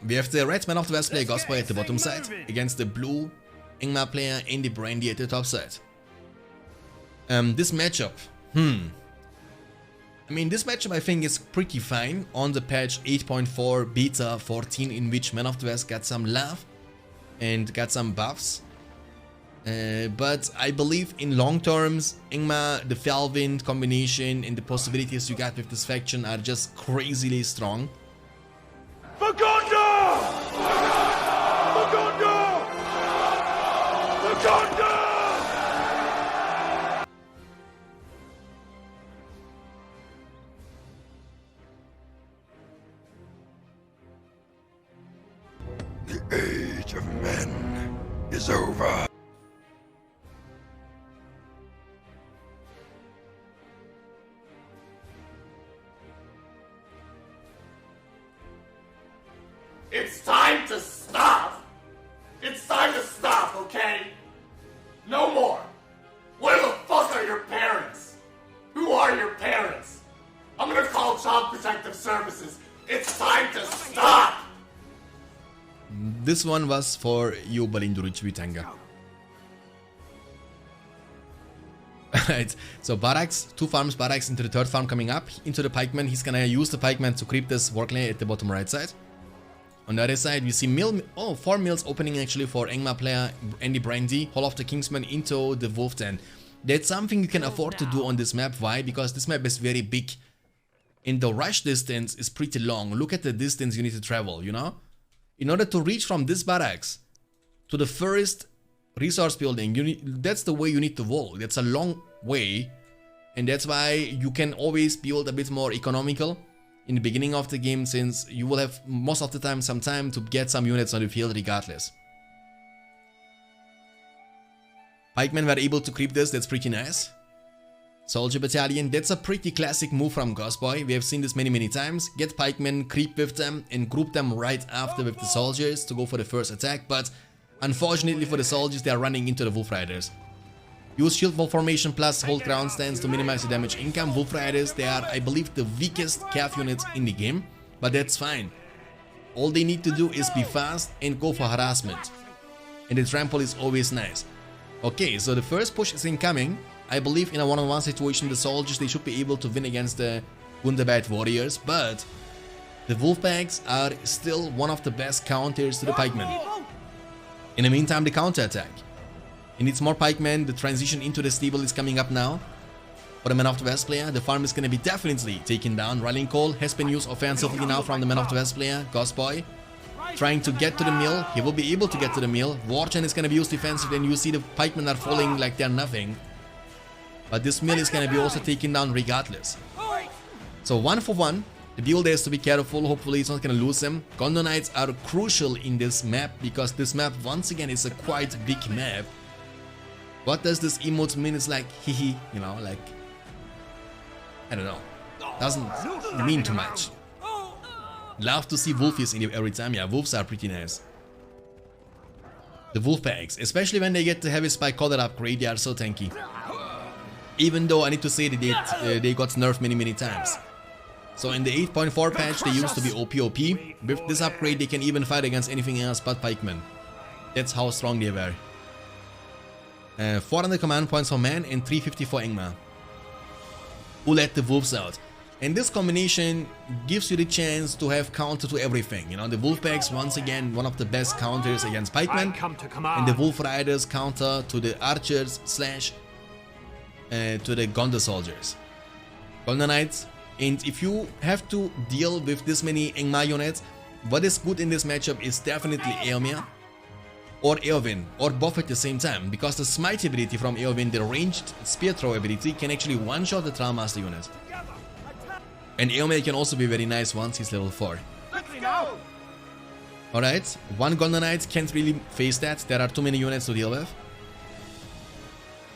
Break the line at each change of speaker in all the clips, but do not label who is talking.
We have the red man of the West player Ghostboy at the bottom side against the blue Ingmar player AndyBrandy at the top side. This matchup, I mean, this matchup I think is pretty fine on the patch 8.4 beta 14, in which Man of the West got some love and got some buffs. But I believe in long terms, Ingmar, the Felwind combination and the possibilities you got with this faction are just crazily strong.
The age of men is over.
It's time to stop! It's time to stop, okay? No more! Where the fuck are your parents? Who are your parents? I'm gonna call Child Protective Services. It's time to stop!
This one was for you, Balinduric Vitanga. Alright, so Barracks, 2 farms, Barracks into the 3rd farm coming up, into the Pikeman. He's gonna use the Pikeman to creep this Warclay at the bottom right side. On the other side, we see 4 mills opening actually for Ingmar player AndyBrandy, Hall of the Kingsman into the Wolf Den. That's something you can afford to do on this map. Why? Because this map is very big and the rush distance is pretty long. Look at the distance you need to travel, you know? In order to reach from this barracks to the first resource building, that's the way you need to walk. That's a long way, and that's why you can always build a bit more economical in the beginning of the game, since you will have most of the time some time to get some units on the field regardless. Pikemen were able to creep this, that's pretty nice. Soldier Battalion, that's a pretty classic move from Ghostboy. We have seen this many times. Get Pikemen, creep with them and group them right after with the soldiers to go for the first attack, but unfortunately for the soldiers, they are running into the Wolf Riders. Use shield wall formation plus hold ground stance to minimize the damage income. Wolf Riders, they are, I believe, the weakest cav units in the game, but that's fine. All they need to do is be fast and go for harassment. And the trample is always nice. Okay, so the first push is incoming. I believe in a one-on-one situation, the soldiers, they should be able to win against the Wunderbat warriors, but the Wolfpacks are still one of the best counters to the Pikemen. In the meantime, the counter-attack. It needs more Pikemen. The transition into the stable is coming up now. For the Man of the West player, the farm is going to be definitely taken down. Rallying Call has been used offensively now from the Man of the West player, Ghostboy. Trying to get to the mill. He will be able to get to the mill. Warchen is going to be used defensively, and you see the Pikemen are falling like they're nothing. But this mill is going to be also taken down regardless. So 1 for 1. The builder has to be careful. Hopefully it's not going to lose him. Gondonites are crucial in this map, because this map once again is a quite big map. What does this emote mean? It's like hehe, you know, like, I don't know. Doesn't mean too much. Love to see Wolfies in every time. Yeah, Wolves are pretty nice. The Wolfpacks, especially when they get the heavy spike collar upgrade, they are so tanky. Even though I need to say that they got nerfed many times. So in the 8.4 patch they used to be OP. With this upgrade they can even fight against anything else but Pikemen. That's how strong they were. 400 command points for Man and 350 for Ingmar, who let the Wolves out. And this combination gives you the chance to have counter to everything. You know, the Wolfpacks, once again, one of the best counters against Pikemen. And the Wolf Riders counter to the archers slash to the Gondor soldiers. Gondonites. And if you have to deal with this many Ingmar units, what is good in this matchup is definitely Eomer or Eowyn, or both at the same time, because the smite ability from Eowyn, the ranged spear throw ability, can actually one-shot the Trollmaster unit. And Eomer can also be very nice once he's level 4. Alright, one Gondonite can't really face that, there are too many units to deal with.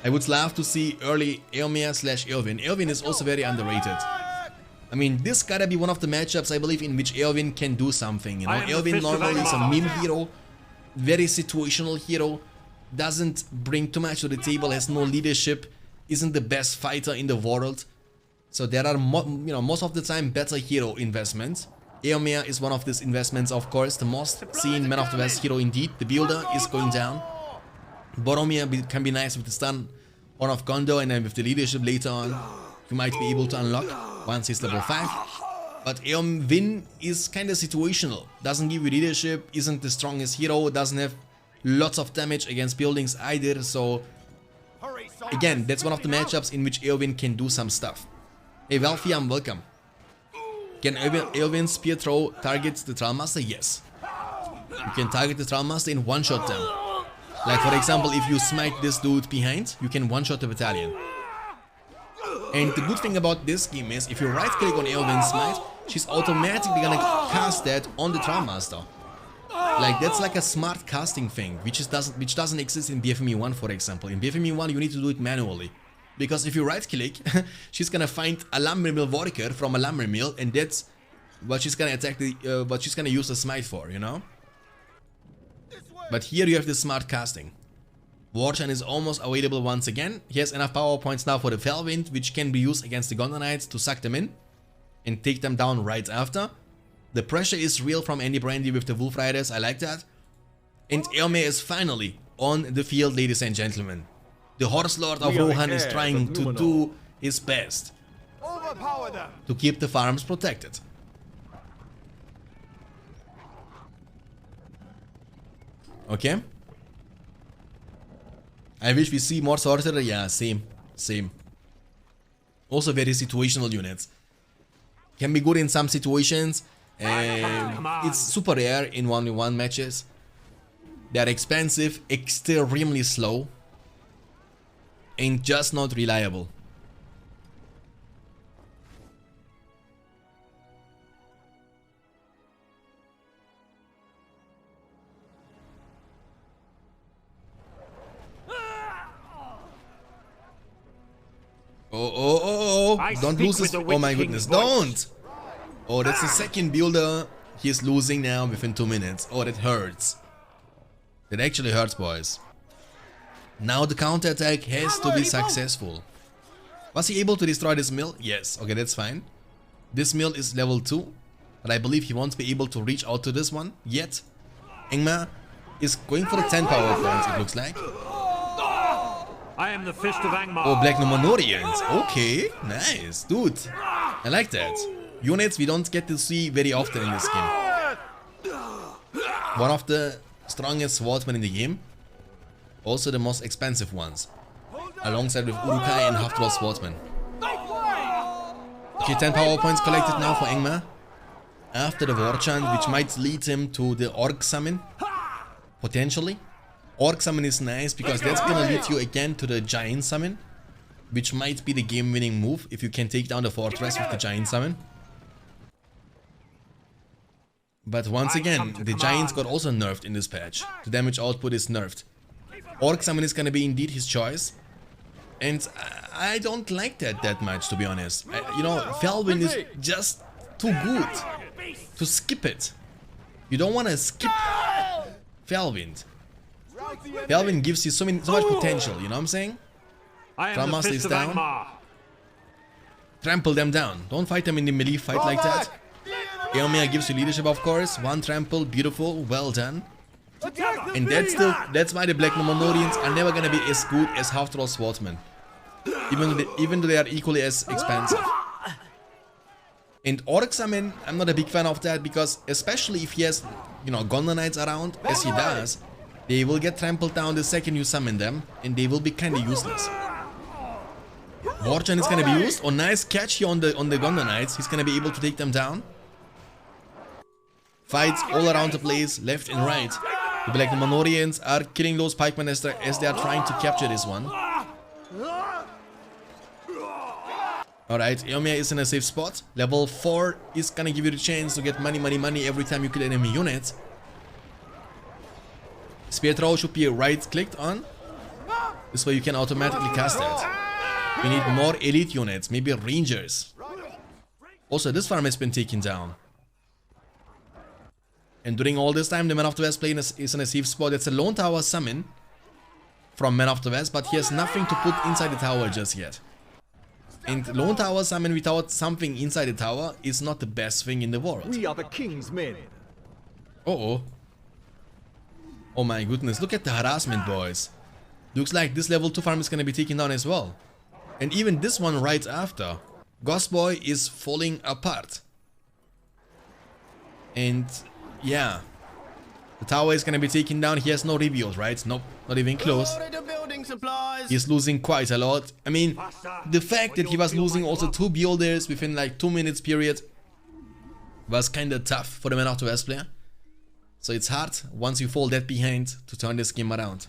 I would love to see early Eomer slash Eowyn. Eowyn is also very underrated. I mean, this gotta be one of the matchups, I believe, in which Eowyn can do something, you know. Eowyn normally is a meme hero, very situational hero, doesn't bring too much to the table, has no leadership, isn't the best fighter in the world. So there are, most of the time better hero investments. Eomer is one of these investments, of course. The most seen Man of the West hero indeed. The builder is going down. Boromir can be nice with the stun on of Gondor, and then with the leadership later on, you might be able to unlock once he's level 5. But Eowyn is kind of situational. Doesn't give you leadership, isn't the strongest hero, doesn't have lots of damage against buildings either, so again, that's one of the matchups in which Eowyn can do some stuff. Hey Valfiam, welcome. Can Eowyn's spear throw target the Trollmaster? Yes. You can target the Trollmaster and one-shot them. Like for example, if you smite this dude behind, you can one-shot the battalion. And the good thing about this game is, if you right-click on Eowyn's smite, she's automatically gonna cast that on the Trollmaster. Like, that's like a smart casting thing, which doesn't exist in BFME 1, for example. In BFME 1, you need to do it manually. Because if you right-click, she's gonna find a lumber mill worker from a lumber mill, and that's what she's gonna attack what she's gonna use the smite for, you know? But here you have the smart casting. Warchan is almost available once again. He has enough power points now for the Fellwind, which can be used against the Gondor Knights to suck them in and take them down right after. The pressure is real from AndyBrandy with the Wolf Riders, I like that. And Eomer is finally on the field, ladies and gentlemen. The Horse Lord of Rohan is trying to do his best to keep the farms protected. Okay. I wish we see more Sorcerer. Yeah, same. Also very situational units. Can be good in some situations. It's super rare in 1v1 matches. They're expensive, extremely slow, and just not reliable. Oh, don't lose this. Oh my goodness, don't! Oh, that's the second builder he's losing now within 2 minutes. Oh, that hurts. That actually hurts, boys. Now the counterattack has to be successful. Was he able to destroy this mill? Yes, okay, that's fine. This mill is level 2, but I believe he won't be able to reach out to this one yet. Ingmar is going for the 10 power points, it looks like.
I am the Fist of Angmar.
Oh, Black Numenorians. Okay, nice, dude. I like that. Units we don't get to see very often in this game. One of the strongest swordsmen in the game. Also the most expensive ones. Alongside with Urukai and Half-Dwarf Swordsman. Okay, 10 power points collected now for Ingmar. After the War Chant, which might lead him to the Orc Summon. Potentially. Orc Summon is nice because that's gonna lead you again to the Giant Summon. Which might be the game-winning move if you can take down the fortress with the Giant Summon. But once again, the Giants got also nerfed in this patch. The damage output is nerfed. Orc Summon is gonna be indeed his choice. And I don't like that much, to be honest. You know, Fellwind is just too good to skip it. You don't wanna skip Fellwind. Fellwind gives you so much potential, you know what I'm saying? Trollmaster is down. Trample them down. Don't fight them in the melee fight like that. Eomer gives you leadership, of course. One trample, beautiful, well done. And that's why the Black Numenorians are never gonna be as good as Half-Dwarf Swordsmen. Even though they are equally as expensive. And Orc Summon, I'm not a big fan of that, because especially if he has, you know, Gondor Knights around, as he does, they will get trampled down the second you summon them, and they will be kinda useless. Warchan is gonna be used. Oh, nice catch here on the Gondor Knights. He's gonna be able to take them down. Fights all around the place, left and right. The Black Numenorians are killing those pikemen as they are trying to capture this one. Alright, Eomer is in a safe spot. Level 4 is gonna give you the chance to get money every time you kill enemy units. Spear throw should be right-clicked on. This way you can automatically cast that. We need more elite units, maybe rangers. Also, this farm has been taken down. And during all this time, the Man of the West plane is in a safe spot. It's a lone tower summon from Man of the West, but he has nothing to put inside the tower just yet. And lone tower summon without something inside the tower is not the best thing in the world.
We are the king's men.
Uh-oh. Oh my goodness, look at the harassment, boys. Looks like this level 2 farm is gonna be taken down as well. And even this one right after. Ghostboy is falling apart. And yeah. The tower is gonna be taken down. He has no rebuild, right? Nope, not even close. He's losing quite a lot. I mean, the fact that he was losing also 2 builders within like 2 minutes period was kinda tough for the Man of the West player. So it's hard once you fall that behind to turn this game around.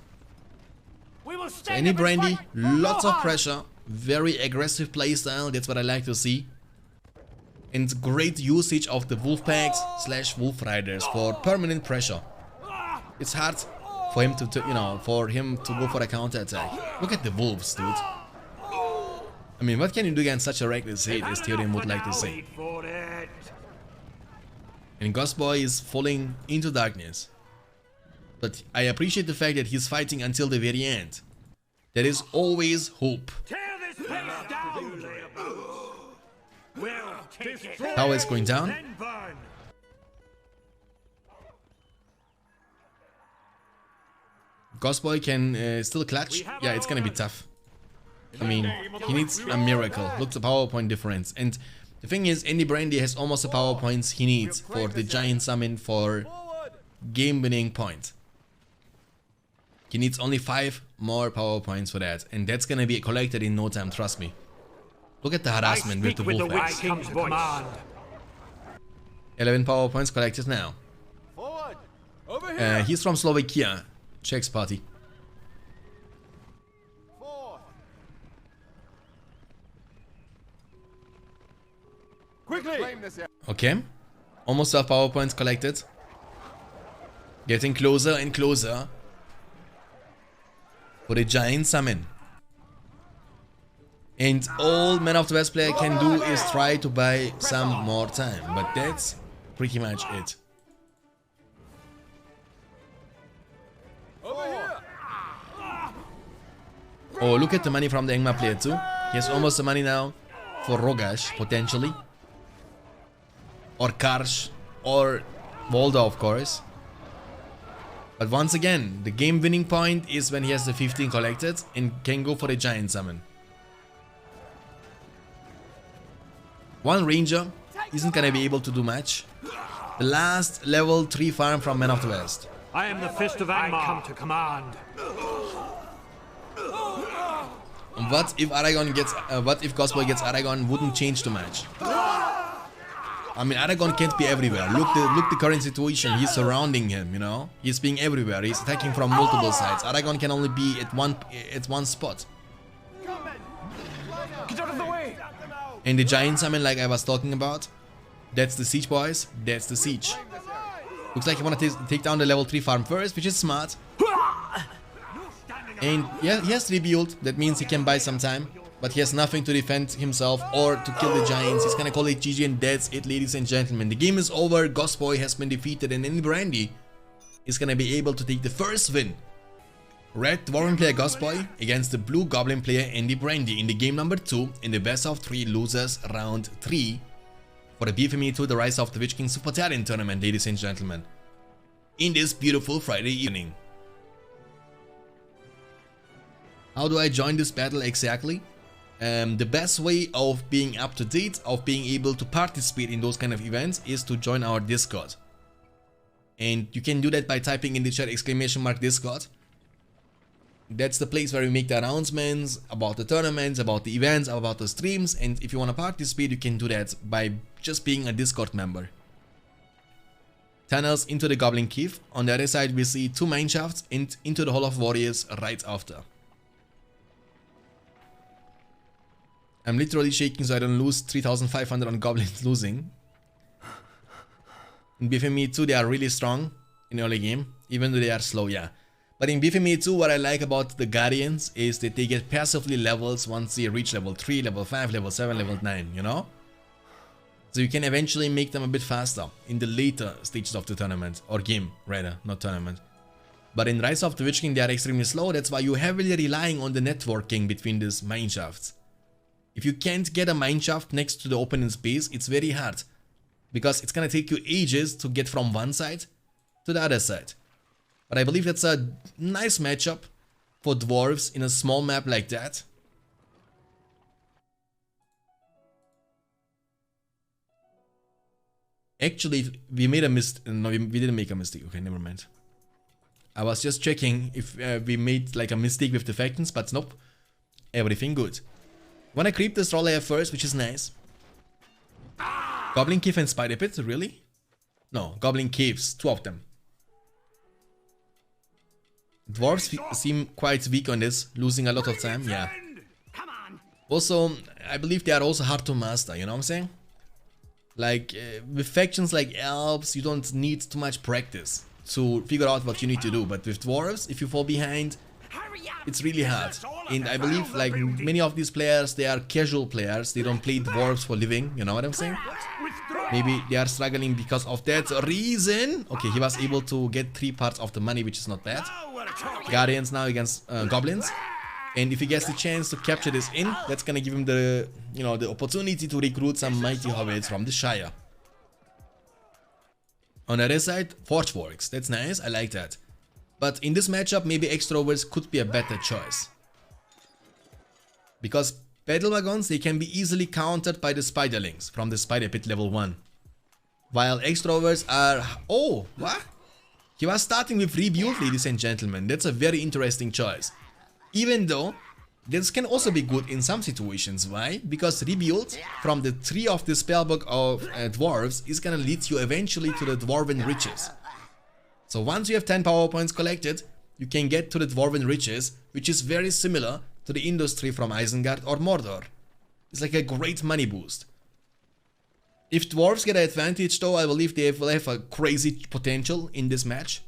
So AndyBrandy, lots of pressure, very aggressive playstyle, that's what I like to see. And great usage of the wolf packs / wolf riders for permanent pressure. It's hard for him to go for a counter attack. Look at the wolves, dude. I mean, what can you do against such a reckless hate, as Theoden would like to say. And Ghostboy is falling into darkness. But I appreciate the fact that he's fighting until the very end. There is always hope. Tower is going down. Ghostboy can still clutch. Yeah, it's gonna be tough. I mean, he needs a miracle. Look at the power point difference. And the thing is, AndyBrandy has almost the power points he needs for the giant summon for game winning point. He needs only 5 more power points for that, and that's gonna be collected in no time, trust me. Look at the harassment with the wolf axe. 11 power points collected now. He's from Slovakia. Czech's party. Okay. Almost 12 power points collected. Getting closer and closer for the giant summon. And all Man of the West player can do is try to buy some more time. But that's pretty much it. Oh, look at the money from the Angmar player too. He has almost the money now for Rogash, potentially. Or Karsh, or Volda, of course. But once again, the game winning point is when he has the 15 collected and can go for the giant summon. One ranger isn't gonna be able to do much. The last level 3 farm from Man of the West.
I am the Fist of Angmar. I come to command.
And what if Ghostboy gets Aragon? Wouldn't change too much. I mean, Aragon can't be everywhere. Look the current situation. He's surrounding him, you know. He's being everywhere. He's attacking from multiple sides. Aragon can only be at one spot.
Get out of the way!
And the giant summon, like I was talking about, that's the siege, boys. That's the siege. Looks like you want to take down the level 3 farm first, which is smart. And yeah, he has rebuild. That means he can buy some time. But he has nothing to defend himself or to kill the giants. He's gonna call it GG, and that's it, ladies and gentlemen. The game is over. Ghostboy has been defeated, and AndyBrandy is gonna be able to take the first win. Red Dwarven player Ghostboy against the blue Goblin player AndyBrandy in the game number 2 in the best of 3 losers round 3 for the BFME2 The Rise of the Witch King Supertalent tournament, ladies and gentlemen, in this beautiful Friday evening. How do I join this battle exactly? The best way of being up to date, of being able to participate in those kind of events, is to join our Discord. And you can do that by typing in the chat !Discord. That's the place where we make the announcements about the tournaments, about the events, about the streams, and if you want to participate, you can do that by just being a Discord member. Tunnels into the Goblin Cave. On the other side we see 2 mine shafts and into the Hall of Warriors right after. I'm literally shaking so I don't lose 3,500 on goblins losing. In BFME2 they are really strong in early game, even though they are slow, yeah. But in BFME2 what I like about the Guardians is that they get passively levels once they reach level 3, level 5, level 7, level 9, you know? So you can eventually make them a bit faster in the later stages of the tournament, or game rather, not tournament. But in Rise of the Witch King they are extremely slow, that's why you're heavily relying on the networking between these mine shafts. If you can't get a mineshaft next to the opponent's base, it's very hard. Because it's gonna take you ages to get from one side to the other side. But I believe that's a nice matchup for dwarves in a small map like that. Actually, we made a mistake. No, we didn't make a mistake. Okay, never mind. I was just checking if we made like a mistake with the factions, but nope. Everything good. Wanna creep this troll layer first, which is nice. Goblin Cave and Spider Pit, really? No, Goblin Caves, 2 of them. Dwarves seem quite weak on this, losing a lot of time, yeah. Also, I believe they are also hard to master, you know what I'm saying? Like, with factions like elves, you don't need too much practice to figure out what you need to do. But with dwarves, if you fall behind, it's really hard. And I believe, like, many of these players, they are casual players. They don't play dwarves for living, you know what I'm saying? Maybe they are struggling because of that reason. Okay, he was able to get 3 parts of the money, which is not bad. Guardians now against goblins. And if he gets the chance to capture this in, that's gonna give him the, you know, the opportunity to recruit some mighty hobbits from the Shire. On the other side, Forgeworks. That's nice, I like that. But in this matchup, maybe extroverts could be a better choice. Because battle wagons, they can be easily countered by the spiderlings from the Spider Pit level 1. While extroverts are... Oh, what? He was starting with Rebuild, ladies and gentlemen. That's a very interesting choice. Even though, this can also be good in some situations. Why? Because Rebuild from the tree of the spellbook of dwarves is gonna lead you eventually to the dwarven riches. So once you have 10 power points collected, you can get to the dwarven riches, which is very similar to the industry from Isengard or Mordor. It's like a great money boost. If dwarves get an advantage though, I believe they will have a crazy potential in this match.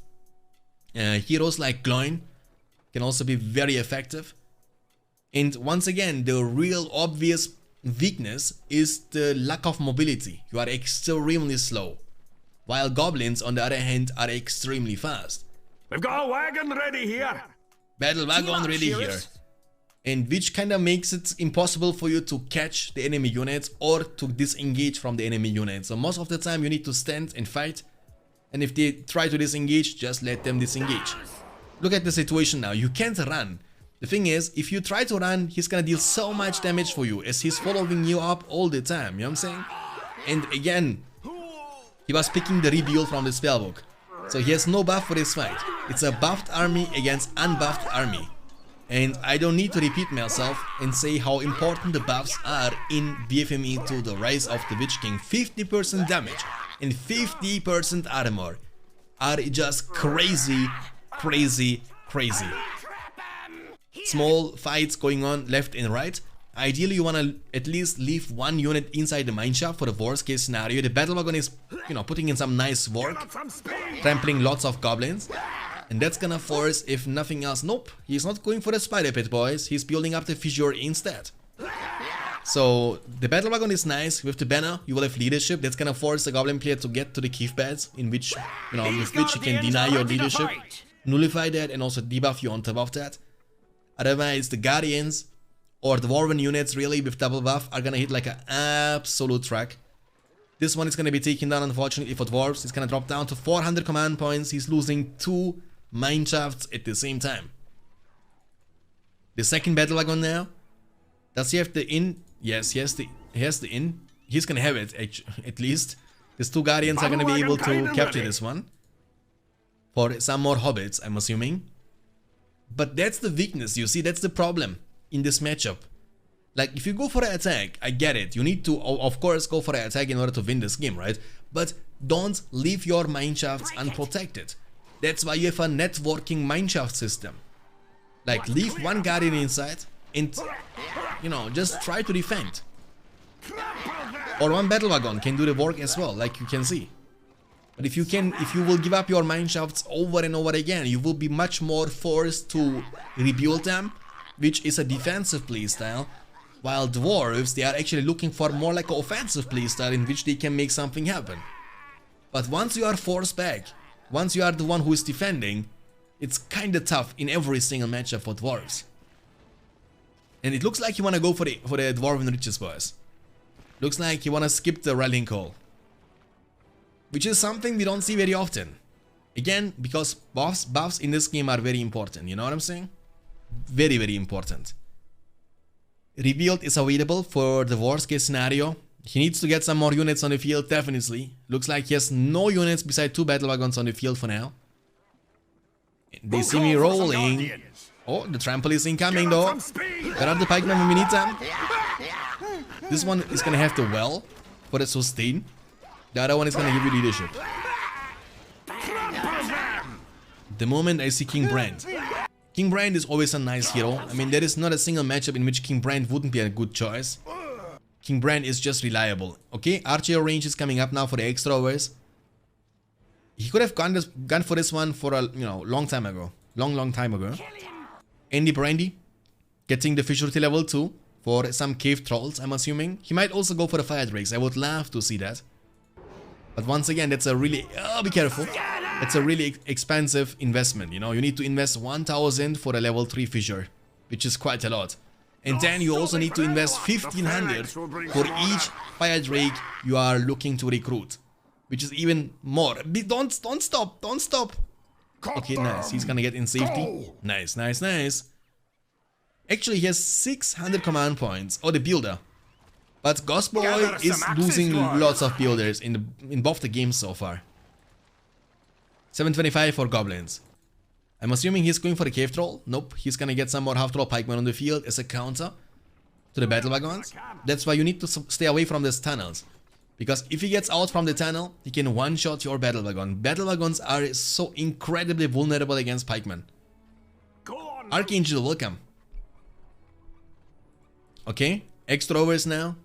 Heroes like Gloin can also be very effective. And once again, the real obvious weakness is the lack of mobility. You are extremely slow. While goblins, on the other hand, are extremely fast.
We've got a wagon ready here.
Battle wagon ready here. And which kinda makes it impossible for you to catch the enemy units or to disengage from the enemy units. So most of the time you need to stand and fight. And if they try to disengage, just let them disengage. Look at the situation now, you can't run. The thing is, if you try to run, he's gonna deal so much damage for you as he's following you up all the time, you know what I'm saying? And again, he was picking the Rebuild from the spellbook. So he has no buff for this fight. It's a buffed army against unbuffed army. And I don't need to repeat myself and say how important the buffs are in BFME2, the Rise of the Witch King. 50% damage and 50% armor are just crazy. Crazy. Small fights going on left and right. Ideally, you wanna at least leave one unit inside the mineshaft for the worst case scenario. The battle wagon is, you know, putting in some nice work, trampling lots of goblins, and that's gonna force, if nothing else. Nope, he's not going for the Spider Pit, boys. He's building up the fissure instead. So the battle wagon is nice. With the banner, you will have leadership. That's gonna force the goblin player to get to the cave beds, in which, you know, with which you can deny your leadership, nullify that, and also debuff you on top of that. Otherwise, the guardians or dwarven units really with double buff are gonna hit like an absolute track. This one is gonna be taken down, unfortunately, for dwarves. It's gonna drop down to 400 command points. He's losing 2 mineshafts at the same time. The second battle wagon now. Does he have the inn? Yes, he has the inn. He's gonna have it, at least. These 2 guardians are gonna be able to capture this one. For some more hobbits, I'm assuming. But that's the weakness, you see, that's the problem in this matchup. Like, if you go for an attack, I get it. You need to, of course, go for an attack in order to win this game, right? But don't leave your mineshafts unprotected. That's why you have a networking mineshaft system. Like, leave one guardian inside and, you know, just try to defend. Or one battle wagon can do the work as well, like you can see. But if you will give up your mineshafts over and over again, you will be much more forced to rebuild them, which is a defensive playstyle. While dwarves, they are actually looking for more like an offensive playstyle in which they can make something happen. But once you are forced back, once you are the one who is defending, it's kinda tough in every single matchup for dwarves. And it looks like you want to go for the Dwarven Riches, boys. Looks like you want to skip the rallying call. Which is something we don't see very often. Again, because buffs in this game are very important, you know what I'm saying? Very, very important. Rebuild is available for the worst case scenario. He needs to get some more units on the field, definitely. Looks like he has no units beside 2 battle wagons on the field for now. They see me rolling. Oh, the trample is incoming though. Where are the pikemen when we need them? This one is gonna have the well for the sustain. The other one is gonna give you leadership. The moment I see King Brand. King Brand is always a nice hero. I mean, there is not a single matchup in which King Brand wouldn't be a good choice. King Brand is just reliable. Okay, Archer range is coming up now for the extra overs. He could have gone for this one for a long time ago. Long time ago. AndyBrandy getting the Fissurity level 2 for some cave trolls, I'm assuming. He might also go for the fire drakes. I would love to see that. But once again, that's a really... Oh, be careful. That's a really expensive investment, you know. You need to invest 1000 for a level 3 fissure, which is quite a lot. And then you also need to invest 1500 for each fire drake you are looking to recruit, which is even more. Don't stop. Okay, nice. He's gonna get in safety. Nice. Actually, he has 600 command points. Oh, the builder. But Ghostboy is losing lots of builders in both the games so far. 725 for goblins. I'm assuming he's going for the cave troll. Nope, he's gonna get some more half troll pikemen on the field as a counter to the battle wagons. That's why you need to stay away from these tunnels. Because if he gets out from the tunnel, he can one-shot your battle wagon. Battle wagons are so incredibly vulnerable against pikemen. Archangel, welcome. Okay, extra overs now.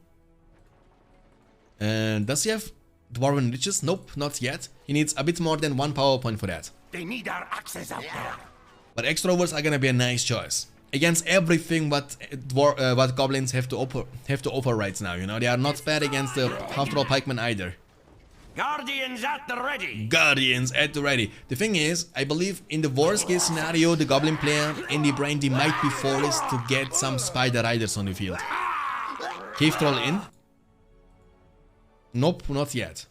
And does he have Dwarven Riches? Nope, not yet. He needs a bit more than 1 power point for that.
They need our axes out there.
But extra overs are gonna be a nice choice against everything what goblins have to offer right now. You know, they are not bad against the half troll pikemen either.
Guardians at the ready.
Guardians at the ready. The thing is, I believe in the worst case scenario, the goblin player AndyBrandy might be forced to get some spider riders on the field. Cave troll in. Nope, not yet.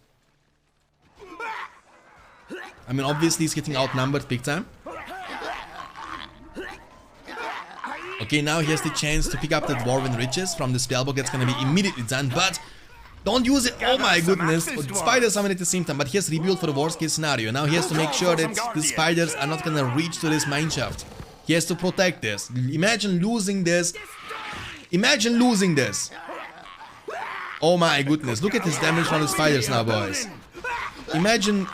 I mean, obviously he's getting outnumbered big time. Okay, now he has the chance to pick up the Dwarven Riches from the spellbook. That's gonna be immediately done, but don't use it. Oh my goodness. Spiders summon at the same time, but he has rebuilt for the worst case scenario. Now he has to make sure that the spiders are not gonna reach to this mineshaft. He has to protect this. Imagine losing this. Imagine losing this. Oh my goodness. Look at this damage from the spiders now, boys. Imagine.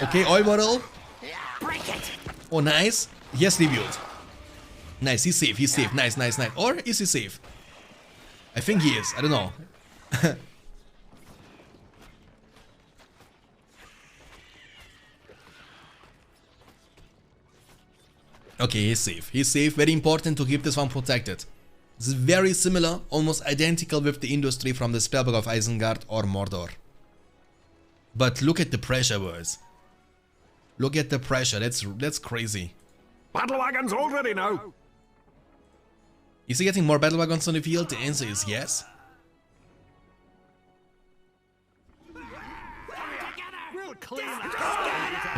Okay, oil bottle. Oh, nice. He has rebuilt. Nice, he's safe, Nice. Or is he safe? I think he is. I don't know. Okay, he's safe. Very important to keep this one protected. This is very similar, almost identical with the industry from the Spellbook of Isengard or Mordor. But look at the pressure, boys. Look at the pressure. That's crazy.
Battle wagons already now.
Is he getting more battle wagons on the field? The answer is yes.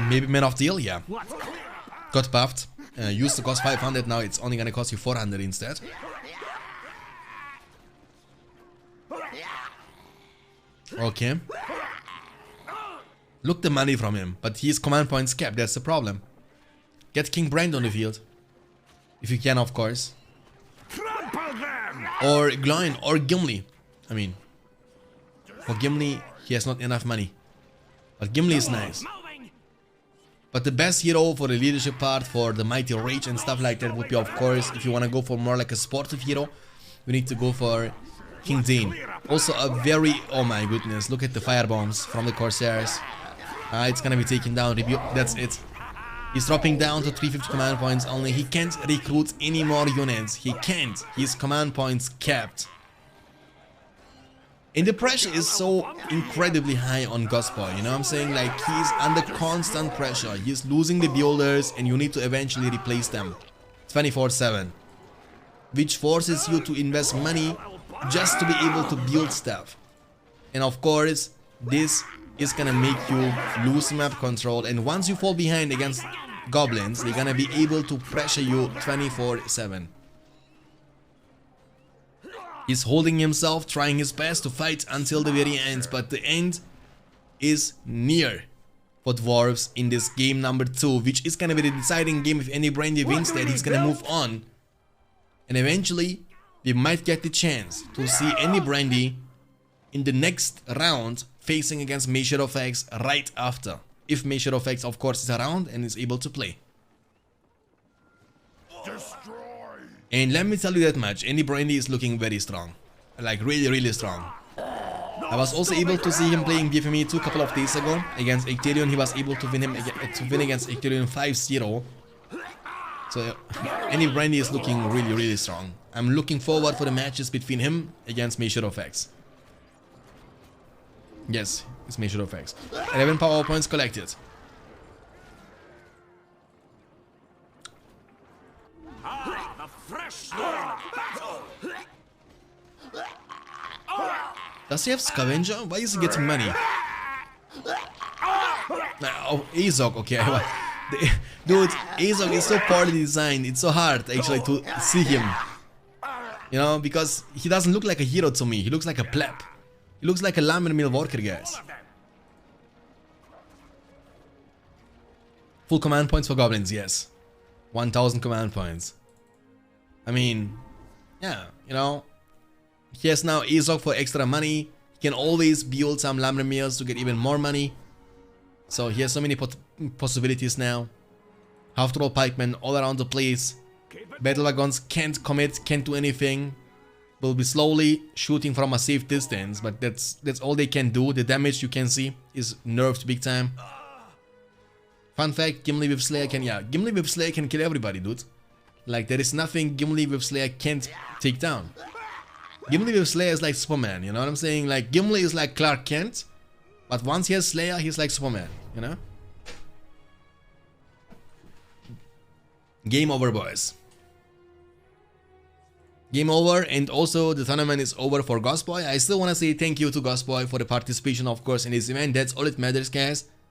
Maybe Man of Deal, yeah. Got buffed. Used to cost 500, now it's only gonna cost you 400 instead. Okay. Look the money from him, but his command points capped, that's the problem. Get King Brand on the field. If you can, of course. Or Gloin, or Gimli. I mean, for Gimli, he has not enough money. But Gimli is nice. But the best hero for the leadership part, for the Mighty Rage and stuff like that would be, of course, if you want to go for more like a sportive hero, you need to go for King Dane. Also a very... Oh my goodness, look at the fire bombs from the Corsairs. It's gonna be taken down. That's it. He's dropping down to 350 command points only. He can't recruit any more units. He can't. His command points capped. And the pressure is so incredibly high on Ghostboy, you know what I'm saying? Like, he's under constant pressure. He's losing the builders and you need to eventually replace them. 24/7. which forces you to invest money just to be able to build stuff. And of course, this is gonna make you lose map control, and once you fall behind against goblins, they're gonna be able to pressure you 24/7. He's holding himself, trying his best to fight until the very end, but the end is near for dwarves in this game number 2, which is gonna be the deciding game. If AndyBrandy wins that, he's gonna move on, and eventually we might get the chance to see AndyBrandy in the next round facing against BFME right after, if BFME of course is around and is able to play. And let me tell you that much, AndyBrandy is looking very strong, like really strong. I was also able to see him playing BFME2 a couple of days ago against Ecterion. He was able to win against Ecterion 5-0. So AndyBrandy is looking really strong. I'm looking forward for the matches between him against BFME. Yes, it's BFME. 11 power points collected. Does he have Scavenger? Why is he getting money? Oh, Azog, okay. Dude, Azog is so poorly designed. It's so hard actually to see him. You know, because he doesn't look like a hero to me. He looks like a pleb. He looks like a lumber mill worker, guys. Full command points for goblins, yes. 1000 command points. I mean, yeah, you know. He has now Azog for extra money. He can always build some lumber mills to get even more money. So he has so many possibilities now. Half-troll pikemen all around the place. Battle wagons can't commit, can't do anything. Will be slowly shooting from a safe distance, but that's all they can do. The damage you can see is nerfed big time. Fun fact, Gimli with Slayer can, Gimli with Slayer can kill everybody, dude. Like, there is nothing Gimli with Slayer can't take down. Gimli with Slayer is like Superman, you know what I'm saying? Like, Gimli is like Clark Kent, but once he has Slayer, he's like Superman, you know? Game over, boys. Game over, and also the tournament is over for Ghostboy. I still want to say thank you to Ghostboy for the participation, of course, in this event. That's all it matters, guys.